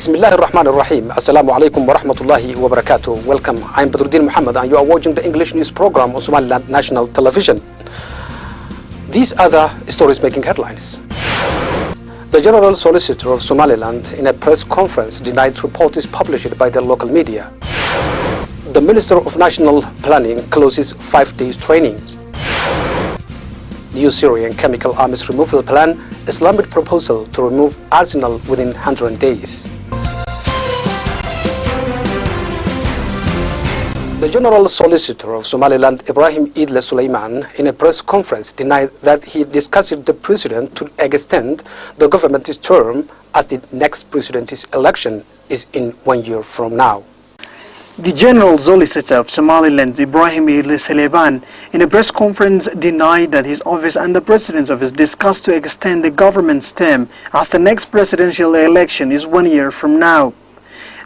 Bismillah ar-Rahman ar-Rahim. Assalamu alaikum wa rahmatullahi wa barakatuh. Welcome. I'm Badruddin Muhammad and you are watching the English news program on Somaliland National Television. These are the stories making headlines. The General Solicitor of Somaliland in a press conference denied reports published by the local media. The Minister of National Planning closes 5 days training. New Syrian chemical arms removal plan, Islamic proposal to remove arsenal within 100 days. The General Solicitor of Somaliland, Ibrahim Idle Suleiman, in a press conference denied that he discussed the president to extend the government's term as the next president's election is in 1 year from now. The General Solicitor of Somaliland, Ibrahim Idle Suleiman, in a press conference denied that his office and the President's office discussed to extend the government's term as the next presidential election is 1 year from now.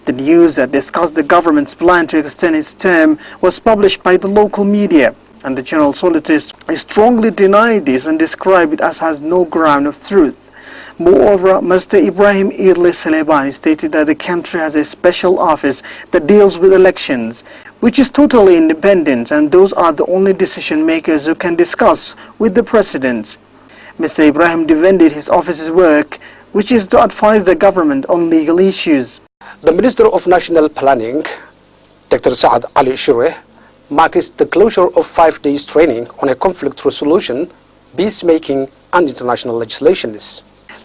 The news that discussed the government's plan to extend its term was published by the local media, and the General Solicitor strongly denied this and described it as has no ground of truth. Moreover, Mr. Ibrahim Idle Suleiman stated that the country has a special office that deals with elections, which is totally independent, and those are the only decision makers who can discuss with the president. Mr. Ibrahim defended his office's work, which is to advise the government on legal issues. The Minister of National Planning, Dr. Saad Ali Shureh, marks the closure of 5 days training on a conflict resolution, peacemaking and international legislation.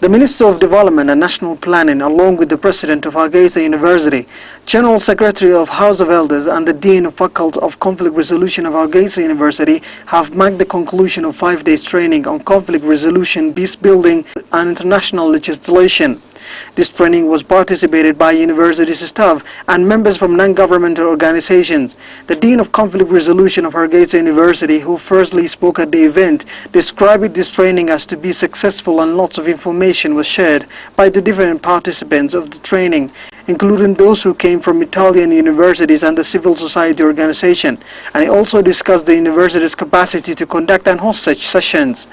The Minister of Development and National Planning, along with the President of Hargeisa University, General Secretary of House of Elders and the Dean of Faculty of Conflict Resolution of Hargeisa University have marked the conclusion of 5 days training on conflict resolution, peace building and international legislation. This training was participated by university staff and members from non-governmental organizations. The Dean of Conflict Resolution of Hargeisa University, who firstly spoke at the event, described this training as to be successful, and lots of information was shared by the different participants of the training, including those who came from Italian universities and the civil society organization, and he also discussed the university's capacity to conduct and host such sessions.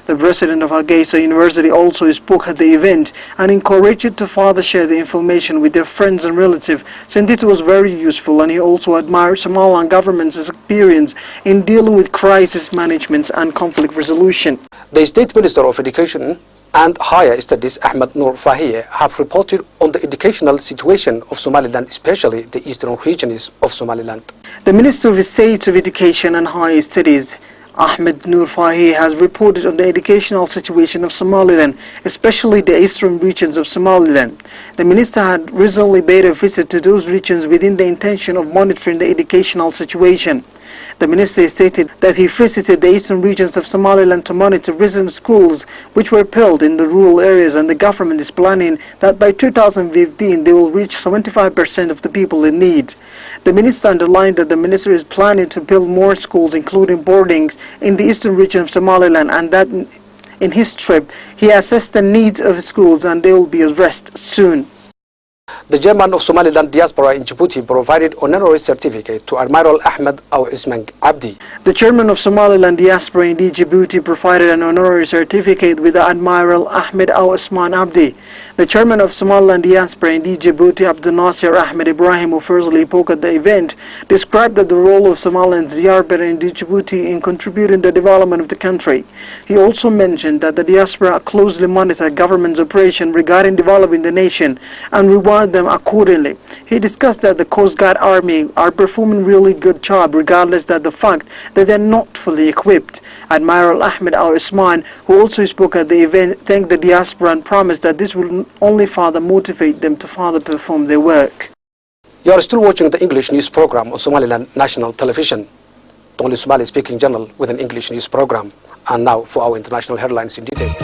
The President of Hargeisa University also spoke at the event and encouraged to further share the information with their friends and relatives, since it was very useful, and he also admired Somaliland government's experience in dealing with crisis management and conflict resolution. The State Minister of Education and Higher Studies, Ahmed Noor Fahie, have reported on the educational situation of Somaliland, especially the eastern regions of Somaliland. The Minister of State of Education and Higher Studies, Ahmed Noor Fahie, has reported on the educational situation of Somaliland, especially the eastern regions of Somaliland. The minister had recently paid a visit to those regions within the intention of monitoring the educational situation. The minister stated that he visited the eastern regions of Somaliland to monitor recent schools which were built in the rural areas, and the government is planning that by 2015 they will reach 75% of the people in need. The minister underlined that the minister is planning to build more schools, including boardings, in the eastern region of Somaliland, and that in his trip he assessed the needs of schools and they will be addressed soon. The chairman of Somaliland diaspora in Djibouti provided honorary certificate to Admiral Ahmed Aw Isman Abdi. The chairman of Somaliland diaspora in Djibouti provided an honorary certificate with Admiral Ahmed Aw Isman Abdi. The chairman of Somaliland diaspora in Djibouti, Abdul Nasir Ahmed Ibrahim, who firstly spoke at the event, described that the role of Somaliland's diaspora in Djibouti in contributing the development of the country. He also mentioned that the diaspora closely monitor government's operation regarding developing the nation and reward them accordingly. He discussed that the Coast Guard Army are performing really good job, regardless of the fact that they are not fully equipped. Admiral Ahmed Aw Isman, who also spoke at the event, thanked the diaspora and promised that this will only further motivate them to further perform their work. You are still watching the English news program on Somaliland National Television, the only Somali-speaking channel with an English news program. And now for our international headlines in detail.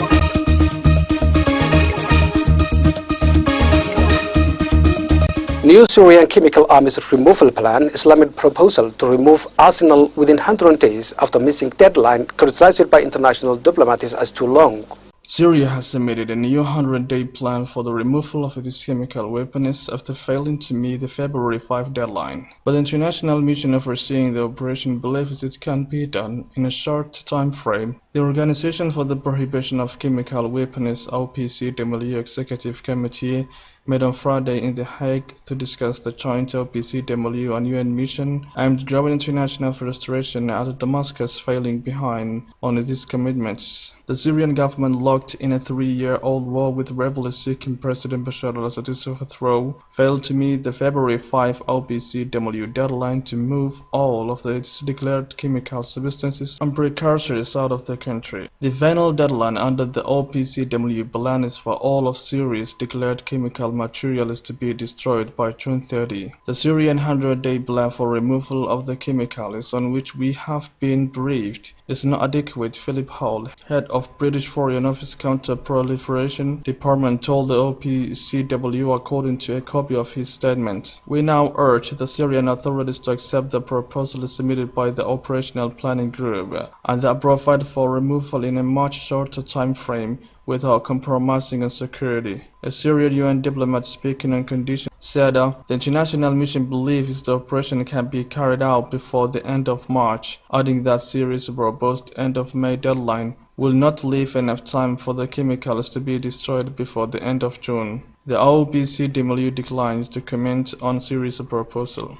New Syrian chemical arms removal plan, Islamic proposal to remove arsenal within 100 days after missing deadline, criticized by international diplomats as too long. Syria has submitted a new 100-day plan for the removal of its chemical weapons after failing to meet the February 5 deadline. But the international mission overseeing the operation believes it can be done in a short time frame. The Organization for the Prohibition of Chemical Weapons (OPCW) Executive Committee met on Friday in The Hague to discuss the joint OPCW and UN mission aimed at growing international frustration at Damascus failing behind on its commitments. The Syrian government, locked in a 3-year-old war with rebels seeking President Bashar al-Assad's overthrow, failed to meet the February 5 OPCW deadline to move all of its declared chemical substances and precursors out of the country. The final deadline under the OPCW plan is for all of Syria's declared chemical materials to be destroyed by June 30. The Syrian 100-day plan for removal of the chemicals, on which we have been briefed, is not adequate, Philip Hall, head of British Foreign Office Counter-Proliferation Department, told the OPCW according to a copy of his statement. We now urge the Syrian authorities to accept the proposal submitted by the Operational Planning Group and that provide for removal in a much shorter time frame without compromising on security. A Syrian UN diplomat speaking on condition said the international mission believes the operation can be carried out before the end of March, adding that Syria's proposed end of May deadline will not leave enough time for the chemicals to be destroyed before the end of June. The OPCW declines to comment on Syria's proposal.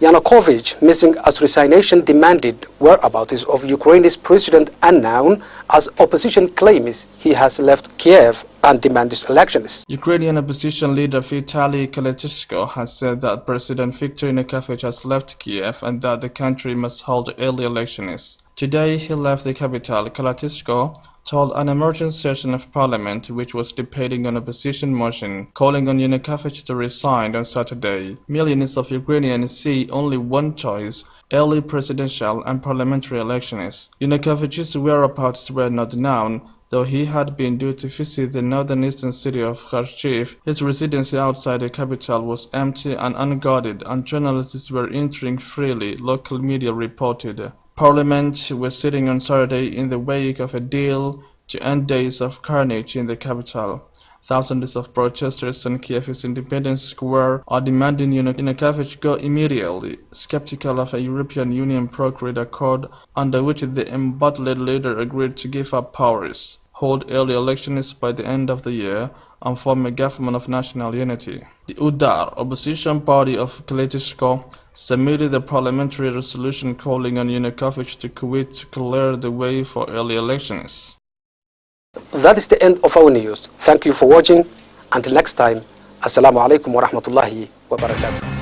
Yanukovych missing as resignation demanded whereabouts of Ukraine's president unknown as opposition claims he has left Kiev and demands elections. Ukrainian opposition leader Vitaly Klitschko has said that President Viktor Yanukovych has left Kiev and that the country must hold early elections. Today he left the capital. Klitschko told an emergency session of parliament which was debating an opposition motion calling on Yanukovych to resign on Saturday. Millions of Ukrainians see only one choice: early presidential and parliamentary elections. Yanukovych's whereabouts were not known, though he had been due to visit the northeastern city of Kharkiv. His residency outside the capital was empty and unguarded, and journalists were entering freely, local media reported. Parliament was sitting on Saturday in the wake of a deal to end days of carnage in the capital. Thousands of protesters on Kiev's Independence Square are demanding Yanukovych go immediately, skeptical of a European Union procured accord under which the embattled leader agreed to give up powers, hold early elections by the end of the year, and form a government of national unity. The UDAR, opposition party of Klitschko, submitted a parliamentary resolution calling on Yanukovych to quit to clear the way for early elections. That is the end of our news. Thank you for watching. Until next time, Assalamu alaikum wa rahmatullahi wa barakatuh.